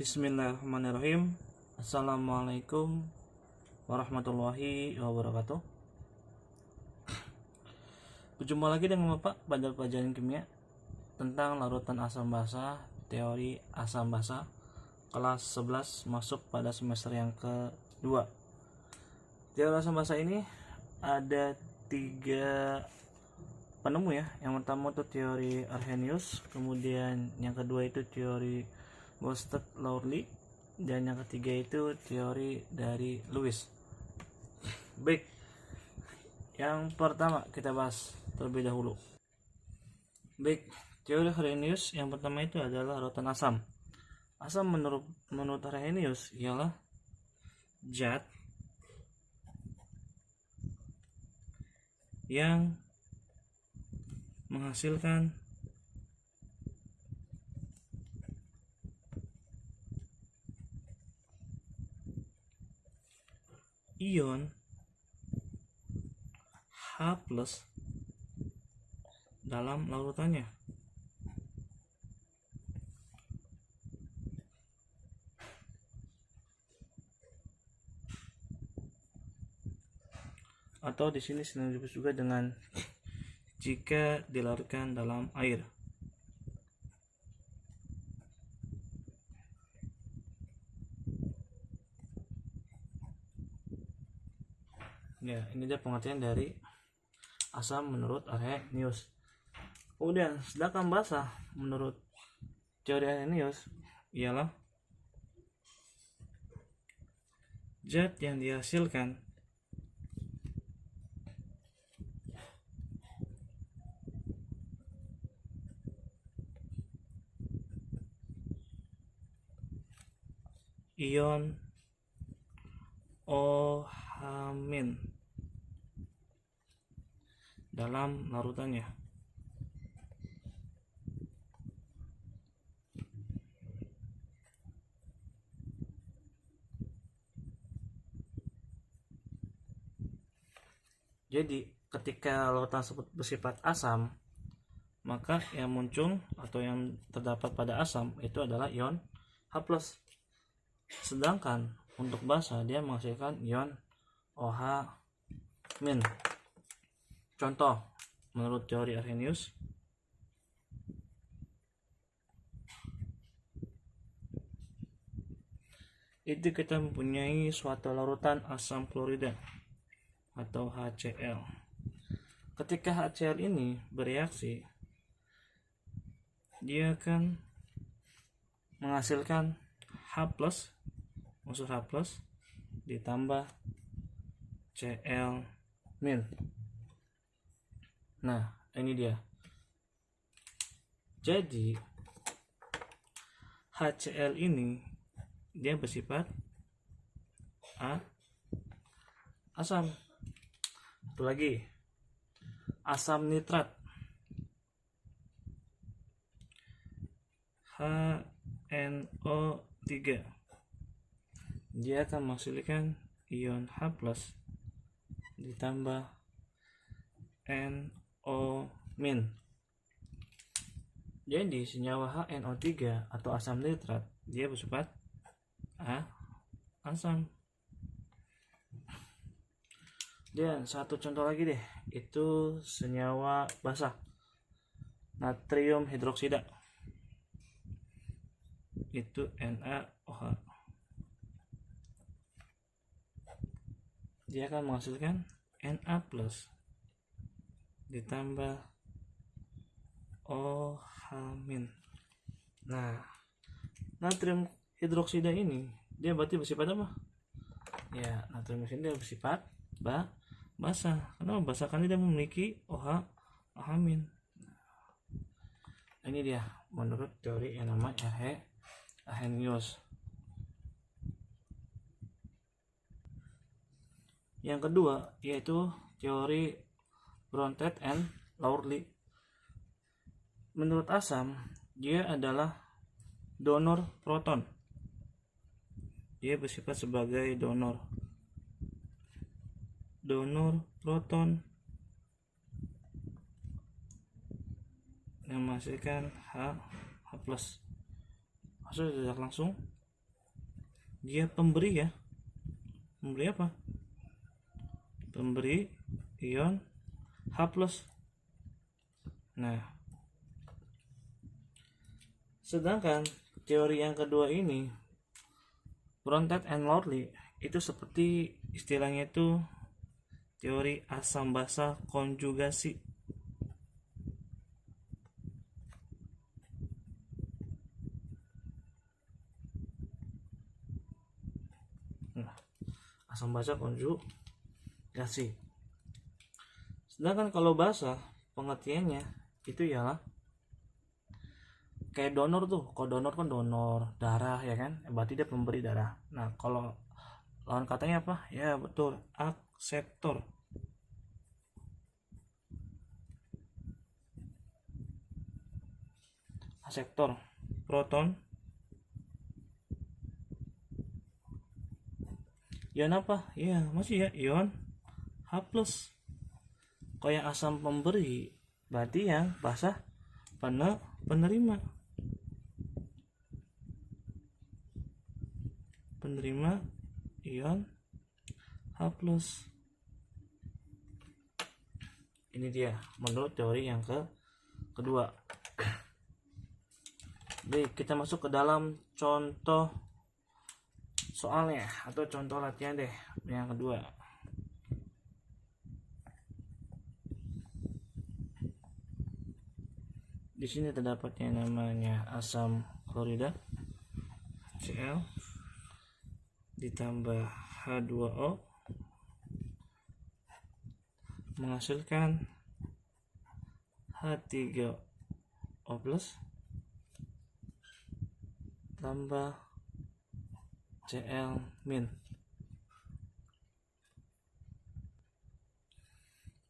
Bismillahirrahmanirrahim. Assalamualaikum warahmatullahi wabarakatuh. Berjumpa lagi dengan Bapak pada pelajaran kimia tentang larutan asam basa, teori asam basa, kelas 11 masuk pada semester yang kedua. Teori asam basa ini ada 3 penemu ya. Yang pertama itu teori Arrhenius, kemudian yang kedua itu teori Bostock-Lowry, dan yang ketiga itu teori dari Lewis. Baik, yang pertama kita bahas terlebih dahulu. Baik, teori Arrhenius yang pertama itu adalah larutan asam. Asam menurut Arrhenius ialah zat yang menghasilkan ion H+ dalam larutannya. Atau di sini sering disebut juga dengan jika dilarutkan dalam air. Ya, ini dia pengertian dari asam menurut Arrhenius. Kemudian, sedangkan basa menurut teori Arrhenius ialah zat yang dihasilkan ion OH- dalam larutannya. Jadi ketika larutan tersebut bersifat asam, maka yang muncul atau yang terdapat pada asam itu adalah ion H+. Sedangkan untuk basa dia menghasilkan ion OH-. Contoh menurut teori Arrhenius, itu kita mempunyai suatu larutan asam klorida atau HCl. Ketika HCl ini bereaksi, dia akan menghasilkan H+, unsur H+, ditambah Cl-. Nah, ini dia. Jadi HCl ini dia bersifat asam. Satu lagi, asam nitrat HNO3, dia akan menghasilkan ion H+ ditambah NO-. Jadi senyawa HNO3 atau asam nitrat dia bersifat asam. Dan satu contoh lagi deh, itu senyawa basa natrium hidroksida, itu NaOH, dia akan menghasilkan Na+ ditambah OH-. Nah, natrium hidroksida ini dia berarti bersifat apa? Ya, natrium hidroksida dia bersifat basa. Karena basa kan tidak memiliki OH-. Ini dia menurut teori yang namanya Arrhenius. Yang kedua yaitu teori Bronsted and Lowry. Menurut asam, dia adalah donor proton. Dia bersifat sebagai donor proton yang menghasilkan H+. Maksudnya tidak langsung dia pemberi ya. Pemberi apa? Pemberi ion H+. Nah, sedangkan teori yang kedua ini, Bronsted and Lowry, itu seperti istilahnya itu teori asam basa konjugasi. Nah, asam basa konjugasi. Sedangkan kalau basa pengertiannya itu ialah kayak donor tuh. Kalau donor kan donor darah ya kan, berarti dia pemberi darah. Nah, kalau lawan katanya apa? Ya betul, akseptor. Akseptor proton. Ion apa? Ya masih ya ion H+. Kalau yang asam pemberi berarti yang basa penerima. Penerima ion H+. Ini dia menurut teori yang kedua. Baik, kita masuk ke dalam contoh soalnya atau contoh latihan deh yang kedua. Di sini terdapat yang namanya asam klorida Cl ditambah H2O menghasilkan H3O+ tambah Cl-.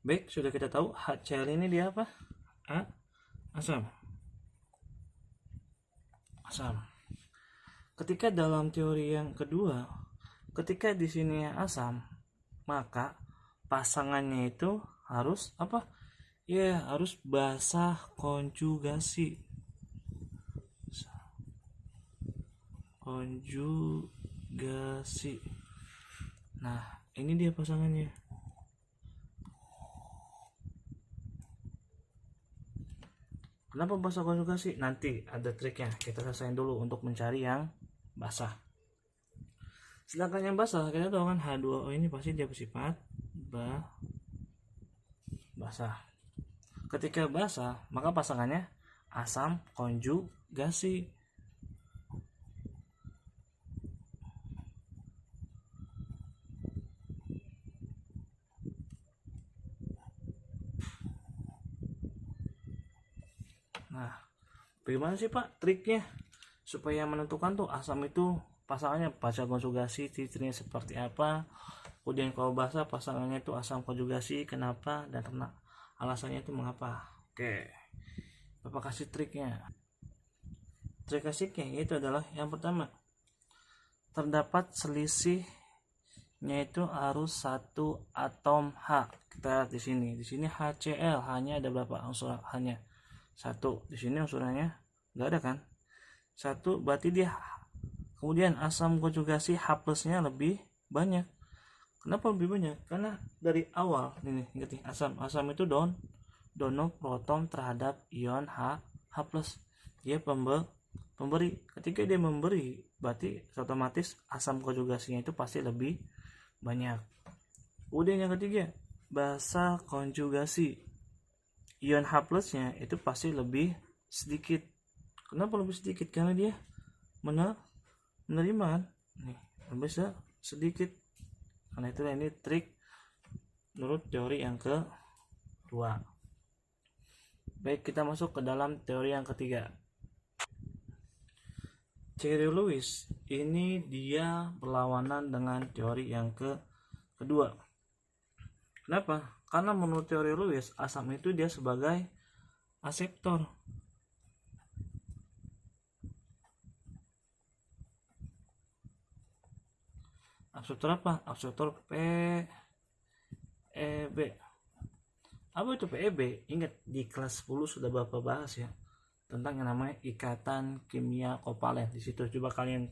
Baik, sudah kita tahu HCl ini dia apa? Asam. Ketika dalam teori yang kedua, ketika di sini asam, maka pasangannya itu harus apa? Ya, harus basa konjugasi. Nah, ini dia pasangannya. Kenapa basa konjugasi? Nanti ada triknya. Kita selesaiin dulu untuk mencari yang basah. Sedangkan yang basah kita tahu kan H2O ini pasti dia bersifat basah. Ketika basah, maka pasangannya asam konjugasi. Nah, bagaimana sih Pak triknya supaya menentukan tuh asam itu pasangannya basa konjugasi, cirinya seperti apa? Kemudian kalau basa pasangannya itu asam konjugasi, kenapa dan karena alasannya itu mengapa? Oke, Bapak kasih triknya. Trik asiknya itu adalah yang pertama, terdapat selisihnya itu harus satu atom H. Kita lihat di sini. Di sini HCl hanya ada berapa unsur? Hanya satu. Di sini unsurnya nggak ada kan? Satu, berarti dia. Kemudian asam konjugasi H+-nya lebih banyak. Kenapa lebih banyak? Karena dari awal ini ingat nih, asam itu donor proton terhadap ion H+. Dia pemberi. Ketika dia memberi, berarti otomatis asam konjugasinya itu pasti lebih banyak. Kemudian yang ketiga, basa konjugasi ion H+-nya itu pasti lebih sedikit. Kenapa lebih sedikit? Karena dia menerima kan? Nih, lebih sedikit. Karena itu ini trik menurut teori yang kedua. Baik, kita masuk ke dalam teori yang ketiga. Teori Lewis ini dia berlawanan dengan teori yang kedua. Kenapa? Karena menurut teori Lewis, asam itu dia sebagai akseptor. Akseptor apa? Akseptor PEB. Apa itu PEB? Ingat di kelas 10 sudah Bapak bahas ya tentang yang namanya ikatan kimia kovalen. Di situ coba kalian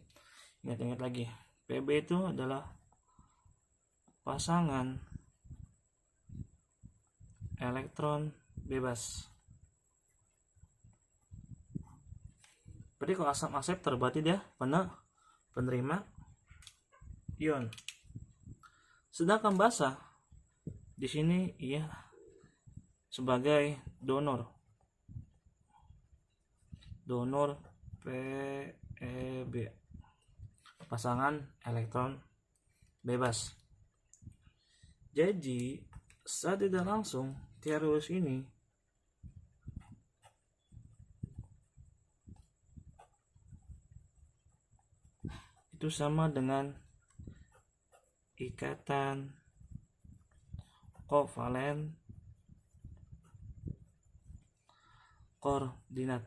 ingat-ingat lagi. PB itu adalah pasangan elektron bebas. Berarti kalau asam akseptor berarti dia penerima ion. Sedangkan basa di sini ia sebagai donor PEB, pasangan elektron bebas. Jadi saat tidak langsung teori ini itu sama dengan ikatan kovalen koordinat.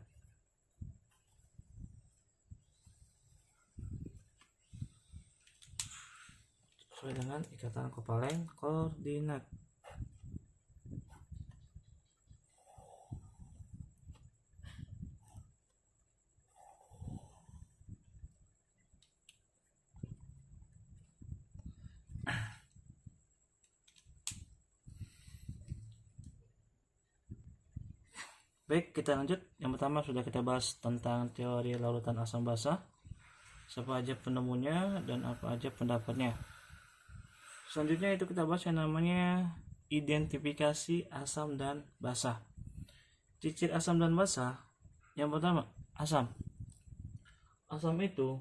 Sesuai dengan ikatan kovalen koordinat. Baik, kita lanjut. Yang pertama sudah kita bahas tentang teori larutan asam basa, siapa aja penemunya dan apa aja pendapatnya. Selanjutnya itu kita bahas yang namanya identifikasi asam dan basa. Ciri asam dan basa, yang pertama asam. Asam itu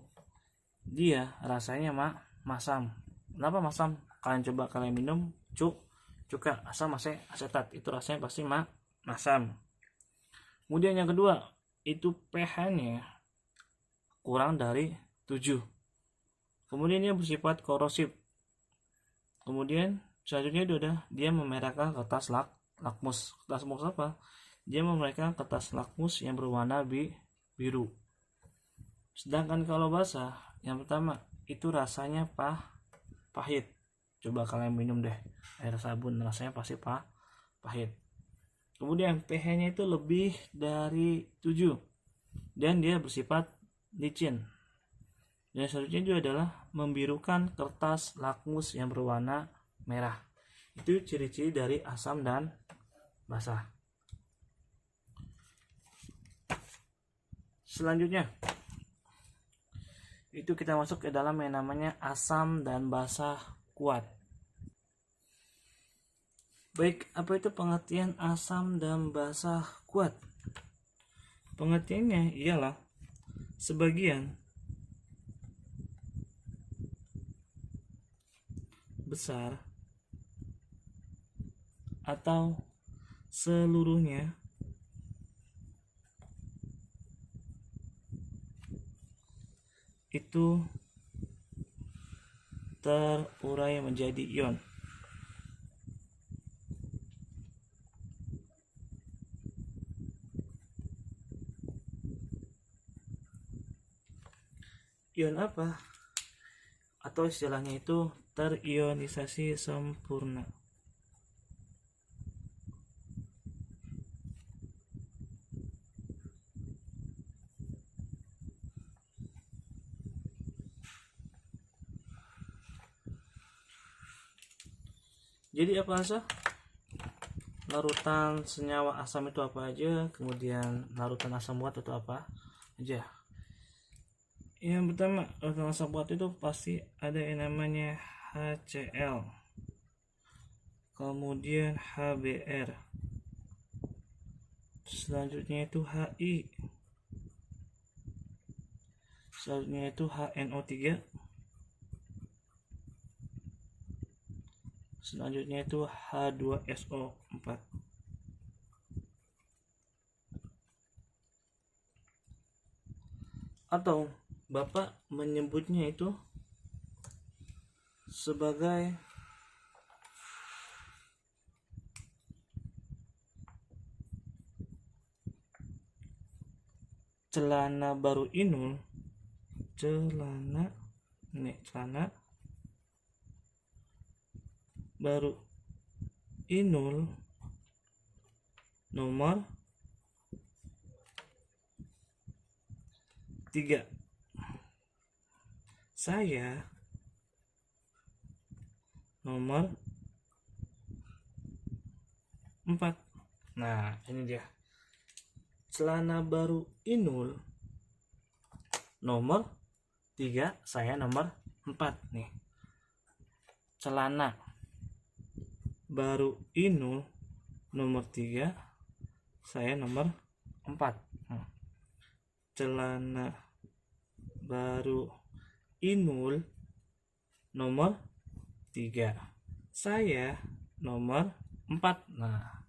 dia rasanya masam. Kenapa masam? Kalian minum cuka asam asetat, itu rasanya pasti masam. Kemudian yang kedua itu pH-nya kurang dari 7. Kemudian dia bersifat korosif. Kemudian selanjutnya itu dia memerahkan kertas lakmus. Kertas lakmus apa? Dia memerahkan kertas lakmus yang berwarna biru. Sedangkan kalau basa, yang pertama itu rasanya pahit. Coba kalian minum deh air sabun, rasanya pasti pahit. Kemudian pH-nya itu lebih dari 7 dan dia bersifat licin. Dan selanjutnya juga adalah membirukan kertas lakmus yang berwarna merah. Itu ciri-ciri dari asam dan basa. Selanjutnya itu kita masuk ke dalam yang namanya asam dan basa kuat. Baik, apa itu pengertian asam dan basa kuat? Pengertiannya ialah sebagian besar atau seluruhnya itu terurai menjadi ion. Ion apa? Atau istilahnya itu terionisasi sempurna. Jadi apa saja? Larutan senyawa asam itu apa aja? Kemudian larutan asam kuat itu apa aja? Yang pertama, larutan asam kuat itu pasti ada yang namanya HCl, kemudian HBr, selanjutnya itu HI, selanjutnya itu HNO3, selanjutnya itu H2SO4. Atau Bapak menyebutnya itu sebagai celana baru inul, celana baru inul nomor 3. Saya nomor 4. Nah, ini dia. Celana baru Inul nomor 3, saya nomor 4 nih. Celana baru Inul nomor 3, saya nomor 4. Celana baru Inul nomor 3, saya nomor 4. Nah,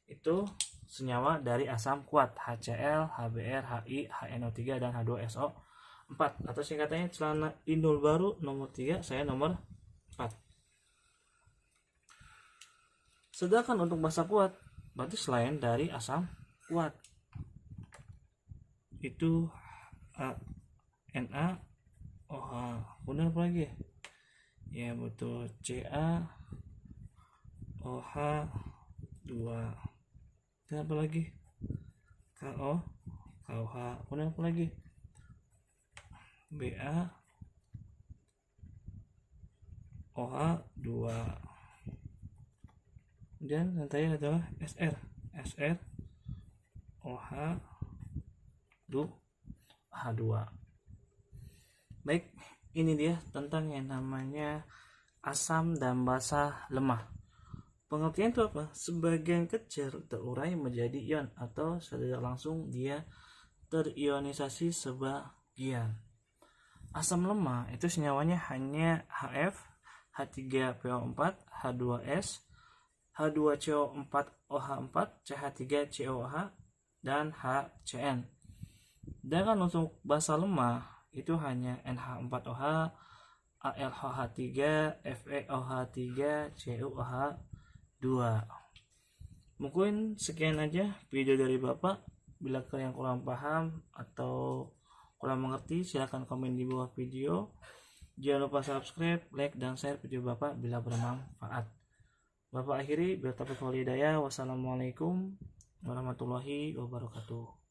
itu senyawa dari asam kuat HCl, HBr, Hi, HNO3 dan H2SO4, atau singkatannya celana Inul baru nomor 3, saya nomor 4. Sedangkan untuk basa kuat, berarti selain dari asam kuat itu Na, OH, kemudian apa lagi? Ya betul, Ca, OH 2, dan apa lagi? KO, KOH, kemudian apa lagi? Ba, OH 2, kemudian yang terakhir adalah SR, SR, OH 2, H2. Baik, ini dia tentang yang namanya asam dan basa lemah. Pengertian itu apa? Sebagian kecil terurai menjadi ion, atau secara langsung dia terionisasi sebagian. Asam lemah itu senyawanya hanya HF, H3PO4, H2S, H2CO4OH4, CH3COH, dan HCN. Sedangkan untuk basa lemah itu hanya NH4OH, AlOH3, FeOH3, CuOH2. Mungkin sekian aja video dari Bapak. Bila kalian kurang paham atau kurang mengerti, silahkan komen di bawah video. Jangan lupa subscribe, like, dan share video Bapak bila bermanfaat. Bapak akhiri, bila taufiq wal hidayah. Wassalamualaikum warahmatullahi wabarakatuh.